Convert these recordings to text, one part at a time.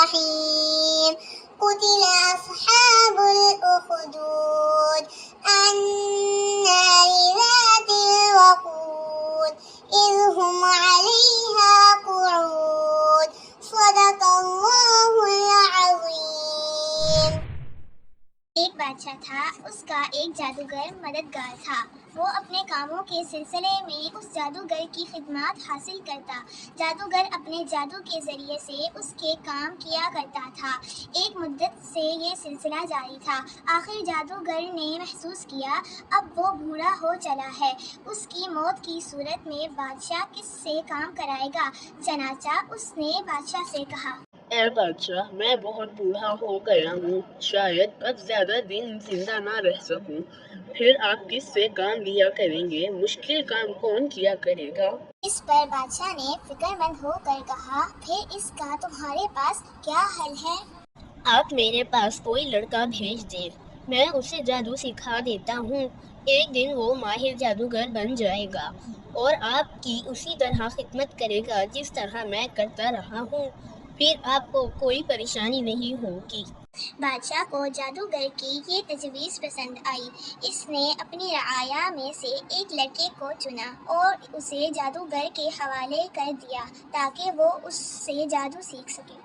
الرحيم قتل أصحاب الأخدود النار ذات الوقود إذ هم عليها قعود صدق الله العظيم۔ ایک بادشاہ تھا، اس کا ایک جادوگر مددگار تھا۔ وہ اپنے کاموں کے سلسلے میں اس جادوگر کی خدمات حاصل کرتا۔ جادوگر اپنے جادو کے ذریعے سے اس کے کام کیا کرتا تھا۔ ایک مدت سے یہ سلسلہ جاری تھا۔ آخر جادوگر نے محسوس کیا اب وہ بوڑھا ہو چلا ہے، اس کی موت کی صورت میں بادشاہ کس سے کام کرائے گا؟ چنانچہ اس نے بادشاہ سے کہا، اے بادشاہ، میں بہت بوڑھا ہو گیا ہوں، شاید اب زیادہ دن زندہ نہ رہ سکوں، پھر آپ کس سے کام لیا کریں گے؟ مشکل کام کون کیا کرے گا؟ اس پر بادشاہ نے فکر مند ہو کر کہا، پھر اس کا تمہارے پاس کیا حل ہے؟ آپ میرے پاس کوئی لڑکا بھیج دیں، میں اسے جادو سکھا دیتا ہوں، ایک دن وہ ماہر جادوگر بن جائے گا اور آپ کی اسی طرح خدمت کرے گا جس طرح میں کرتا رہا ہوں، پھر آپ کو کوئی پریشانی نہیں ہوگی۔ بادشاہ کو جادوگر کی یہ تجویز پسند آئی۔ اس نے اپنی رعایا میں سے ایک لڑکے کو چنا اور اسے جادوگر کے حوالے کر دیا تاکہ وہ اس سے جادو سیکھ سکے۔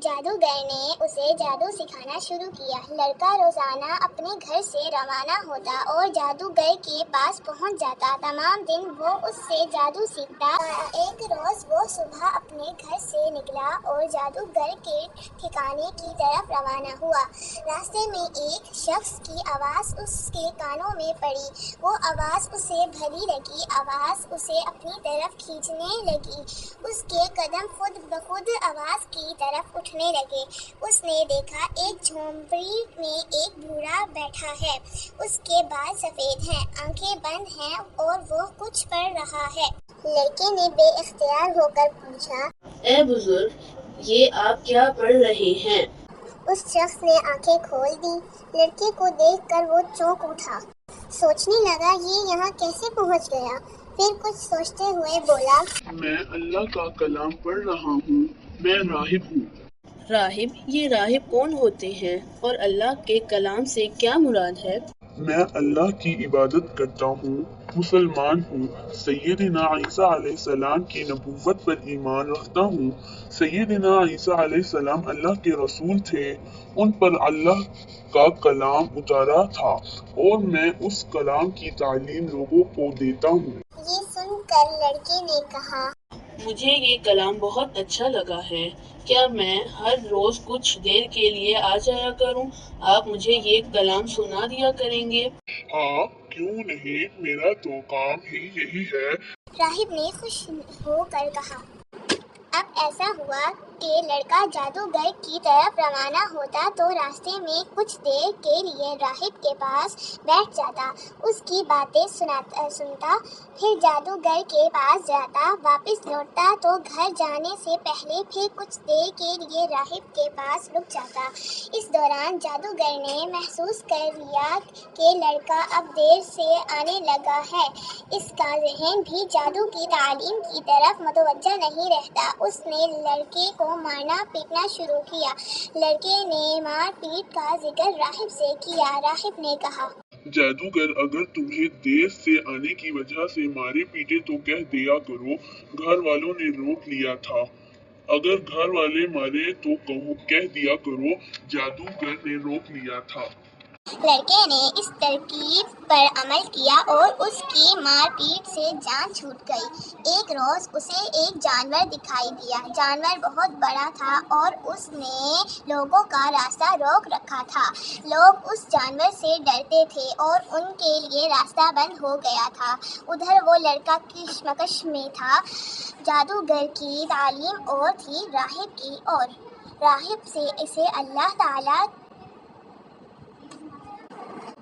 جادوگر نے اسے جادو سکھانا شروع کیا۔ لڑکا روزانہ اپنے گھر سے روانہ ہوتا اور جادوگر کے پاس پہنچ جاتا۔ تمام دن وہ اس سے جادو سیکھتا۔ ایک روز وہ صبح اپنے گھر سے نکلا اور جادوگر کے ٹھکانے کی طرف روانہ ہوا۔ راستے میں ایک شخص کی آواز اس کے کانوں میں پڑی۔ وہ آواز اسے بھلی لگی، آواز اسے اپنی طرف کھینچنے لگی۔ اس کے قدم خود بخود آواز کی طرف اٹھنے لگے۔ اس نے دیکھا ایک جھونپڑی میں ایک بوڑھا بیٹھا ہے، اس کے بال سفید ہیں، آنکھیں بند ہیں اور وہ کچھ پڑھ رہا ہے۔ لڑکے نے بے اختیار ہو کر پوچھا، اے بزرگ، یہ آپ کیا پڑھ رہے ہیں؟ اس شخص نے آنکھیں کھول دی۔ لڑکے کو دیکھ کر وہ چونک اٹھا، سوچنے لگا یہ یہاں کیسے پہنچ گیا۔ پھر کچھ سوچتے ہوئے بولا، میں اللہ کا کلام پڑھ رہا ہوں، میں راہب ہوں۔ راہب؟ یہ راہب کون ہوتے ہیں اور اللہ کے کلام سے کیا مراد ہے؟ میں اللہ کی عبادت کرتا ہوں، مسلمان ہوں، سیدنا عیسیٰ علیہ السلام کی نبوت پر ایمان رکھتا ہوں۔ سیدنا عیسیٰ علیہ السلام اللہ کے رسول تھے، ان پر اللہ کا کلام اتارا تھا اور میں اس کلام کی تعلیم لوگوں کو دیتا ہوں۔ یہ سن کر لڑکے نے کہا، مجھے یہ کلام بہت اچھا لگا ہے، کیا میں ہر روز کچھ دیر کے لیے آ جایا کروں؟ آپ مجھے یہ کلام سنا دیا کریں گے؟ ہاں، کیوں نہیں، میرا تو کام ہی یہی ہے۔ راہب نے خوش ہو کر کہا۔ اب ایسا ہوا کہ لڑکا جادوگر کی طرف روانہ ہوتا تو راستے میں کچھ دیر کے لیے راہب کے پاس بیٹھ جاتا، اس کی باتیں سنتا، پھر جادوگر کے پاس جاتا، واپس لوٹتا تو گھر جانے سے پہلے پھر کچھ دیر کے لیے راہب کے پاس رک جاتا۔ اس دوران جادوگر نے محسوس کر لیا کہ لڑکا اب دیر سے آنے لگا ہے، اس کا ذہن بھی جادو کی تعلیم کی طرف متوجہ نہیں رہتا۔ اس نے لڑکے کو مارنا پیٹنا شروع کیا۔ لڑکے نے مار پیٹ کا ذکر راہب سے کیا۔ راہب نے کہا، جادوگر، اگر تمہیں دیر سے آنے کی وجہ سے مارے پیٹے تو کہہ دیا کرو گھر والوں نے روک لیا تھا، اگر گھر والے مارے تو کہہ دیا کرو جادوگر نے روک لیا تھا۔ لڑکے نے اس ترکیب پر عمل کیا اور اس کی مار پیٹ سے جان چھوٹ گئی۔ ایک روز اسے ایک جانور دکھائی دیا۔ جانور بہت بڑا تھا اور اس نے لوگوں کا راستہ روک رکھا تھا۔ لوگ اس جانور سے ڈرتے تھے اور ان کے لیے راستہ بند ہو گیا تھا۔ ادھر وہ لڑکا کشمکش میں تھا، جادوگر کی تعلیم اور تھی، راہب کی اور۔ راہب سے اسے اللہ تعالیٰ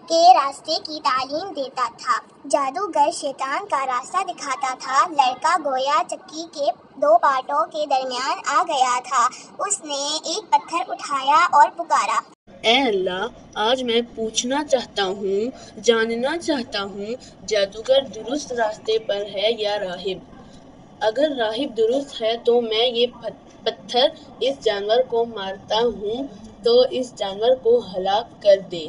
کے راستے کی تعلیم دیتا تھا، جادوگر شیطان کا راستہ دکھاتا تھا۔ لڑکا گویا چکی کے دو پارٹوں کے درمیان آ گیا تھا۔ اس نے ایک پتھر اٹھایا اور پکارا، اے اللہ، آج میں پوچھنا چاہتا ہوں، جاننا چاہتا ہوں، جادوگر درست راستے پر ہے یا راہب؟ اگر راہب درست ہے تو میں یہ پتھر اس جانور کو مارتا ہوں تو اس جانور کو ہلاک کر دے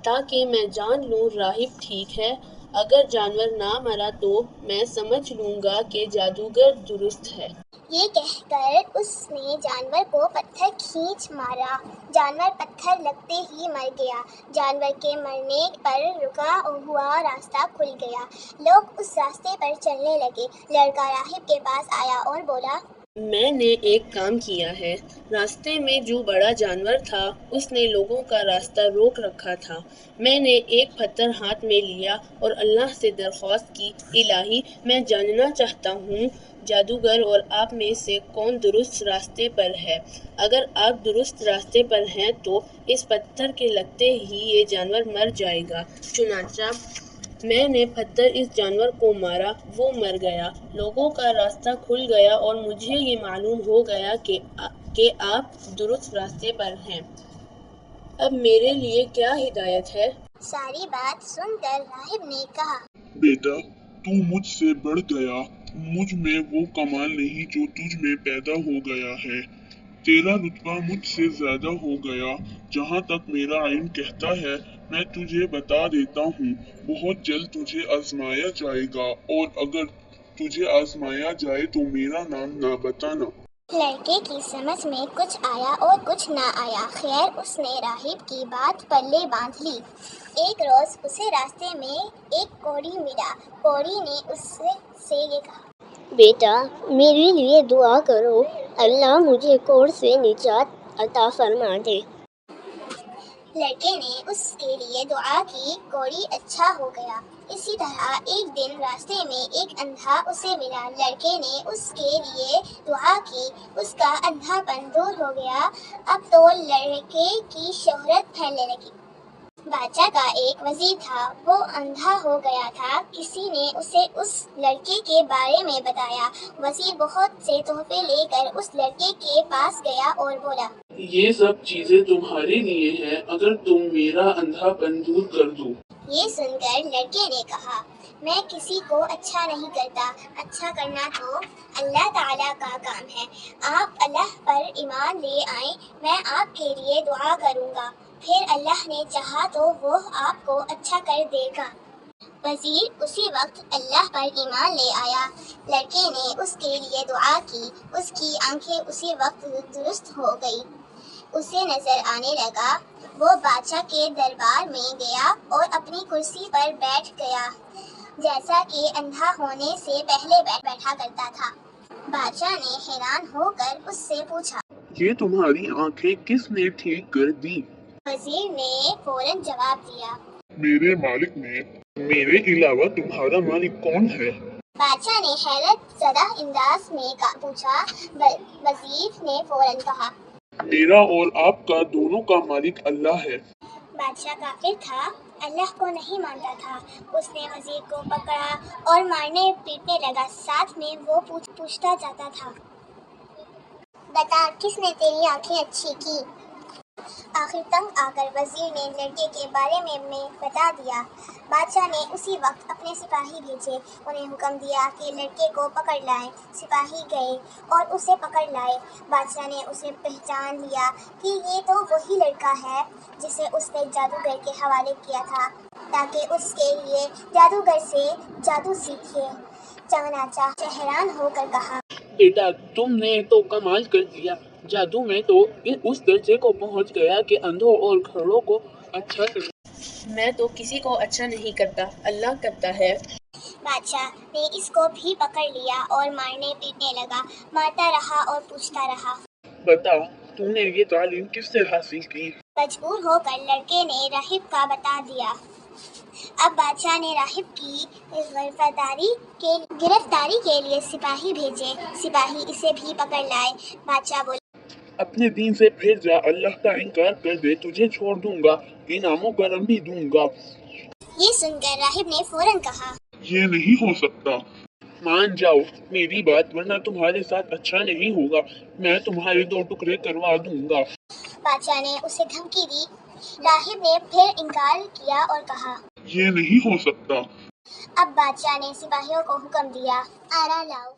تاکہ میں جان لوں راہب ٹھیک ہے۔ اگر جانور نہ مرا تو میں سمجھ لوں گا کہ جادوگر درست ہے۔ یہ کہہ کر اس نے جانور کو پتھر کھینچ مارا۔ جانور پتھر لگتے ہی مر گیا۔ جانور کے مرنے پر رکا ہوا راستہ کھل گیا۔ لوگ اس راستے پر چلنے لگے۔ لڑکا راہب کے پاس آیا اور بولا، میں نے ایک کام کیا ہے۔ راستے میں جو بڑا جانور تھا اس نے لوگوں کا راستہ روک رکھا تھا۔ میں نے ایک پتھر ہاتھ میں لیا اور اللہ سے درخواست کی، الہی میں جاننا چاہتا ہوں جادوگر اور آپ میں سے کون درست راستے پر ہے۔ اگر آپ درست راستے پر ہیں تو اس پتھر کے لگتے ہی یہ جانور مر جائے گا۔ چنانچہ میں نے پتھر اس جانور کو مارا، وہ مر گیا۔ لوگوں کا راستہ کھل گیا اور مجھے یہ معلوم ہو گیا کہ آپ درست راستے پر ہیں۔ اب میرے لیے کیا ہدایت ہے؟ ساری بات سن کر راہب نے کہا، بیٹا تو مجھ سے بڑھ گیا، مجھ میں وہ کمال نہیں جو تجھ میں پیدا ہو گیا ہے۔ تیرا رتبہ مجھ سے زیادہ ہو گیا۔ جہاں تک میرا علم کہتا ہے میں تجھے بتا دیتا ہوں، بہت جلد تجھے آزمایا جائے گا، اور اگر تجھے آزمایا جائے تو میرا نام نہ بتانا۔ لڑکے کی سمجھ میں کچھ آیا اور کچھ نہ آیا۔ خیر اس نے راہب کی بات پلے باندھ لی۔ ایک روز اسے راستے میں ایک کوڑی ملا۔ کوڑی نے اس سے یہ کہا، بیٹا میرے لیے دعا کرو، اللہ مجھے کوڑ سے نجات عطا فرما دے۔ لڑکے نے اس کے لیے دعا کی، کوڑی اچھا ہو گیا۔ اسی طرح ایک دن راستے میں ایک اندھا اسے ملا۔ لڑکے نے اس کے لیے دعا کی، اس کا اندھا پن دور ہو گیا۔ اب تو لڑکے کی شہرت پھیلنے لگی۔ بادشاہ کا ایک وزیر تھا، وہ اندھا ہو گیا تھا۔ کسی نے اسے اس لڑکے کے بارے میں بتایا۔ وزیر بہت سے تحفے لے کر اس لڑکے کے پاس گیا اور بولا، یہ سب چیزیں تمہارے لیے ہیں اگر تم میرا اندھا پن دور کر دو۔ یہ سن کر لڑکے نے کہا، میں کسی کو اچھا نہیں کرتا، اچھا کرنا تو اللہ تعالیٰ کا کام ہے۔ آپ اللہ پر ایمان لے آئیں، میں آپ کے لیے دعا کروں گا، پھر اللہ نے چاہا تو وہ آپ کو اچھا کر دے گا۔ وزیر اسی وقت اللہ پر ایمان لے آیا۔ لڑکے نے اس کے لیے دعا کی، اس کی آنکھیں اسی وقت درست ہو گئی۔ اسے نظر آنے لگا۔ وہ بادشاہ کے دربار میں گیا اور اپنی کرسی پر بیٹھ گیا، جیسا کہ اندھا ہونے سے پہلے بیٹھا کرتا تھا۔ بادشاہ نے حیران ہو کر اس سے پوچھا، یہ تمہاری آنکھیں کس نے ٹھیک کر دی؟ وزیر نے فوراً جواب دیا، میرے مالک نے۔ میرے علاوہ تمہارا مالک کون ہے؟ بادشاہ نے حیرت زدہ انداز میں پوچھا۔ وزیر نے فوراً کہا، میرا اور آپ کا دونوں کا مالک اللہ ہے۔ بادشاہ کافر تھا، اللہ کو نہیں مانتا تھا۔ اس نے وزیر کو پکڑا اور مارنے پیٹنے لگا، ساتھ میں وہ پوچھتا جاتا تھا، بتا کس نے تیری آنکھیں اچھی کی؟ آخر تنگ آ کر وزیر نے لڑکے کے بارے میں بتا دیا۔ بادشاہ نے اسی وقت اپنے سپاہی بھیجے، انہیں حکم دیا کہ لڑکے کو پکڑ لائیں۔ سپاہی گئے اور اسے پکڑ لائے۔ بادشاہ نے اسے پہچان لیا کہ یہ تو وہی لڑکا ہے جسے اس نے جادوگر کے حوالے کیا تھا تاکہ اس کے لیے جادوگر سے جادو سیکھے۔ چنانچہ حیران ہو کر کہا، بیٹا تم نے تو کمال کر دیا، جادو میں تو اس درجے کو پہنچ گیا کہ اندھوں اور گھروں کو اچھا کرنا۔ میں تو کسی کو اچھا نہیں کرتا، اللہ کرتا ہے۔ بادشاہ نے اس کو بھی پکڑ لیا اور مارنے پیٹنے لگا، مارتا رہا اور پوچھتا رہا، بتا تو نے یہ تعلیم کس سے حاصل کی؟ مجبور ہو کر لڑکے نے راہب کا بتا دیا۔ اب بادشاہ نے راہب کی گرفتاری کے لیے سپاہی بھیجے۔ سپاہی اسے بھی پکڑ لائے۔ بادشاہ بولے، اپنے دین سے پھر جا، اللہ کا انکار کر دے، تجھے چھوڑ دوں گا، انعام و کرم بھی دوں گا۔ یہ سن کر راہب نے فوراً کہا، یہ نہیں ہو سکتا۔ مان جاؤ میری بات، ورنہ تمہارے ساتھ اچھا نہیں ہوگا، میں تمہارے 2 ٹکڑے کروا دوں گا۔ بادشاہ نے اسے دھمکی دی۔ راہب نے پھر انکار کیا اور کہا، یہ نہیں ہو سکتا۔ اب بادشاہ نے سپاہیوں کو حکم دیا، آرا لاؤ۔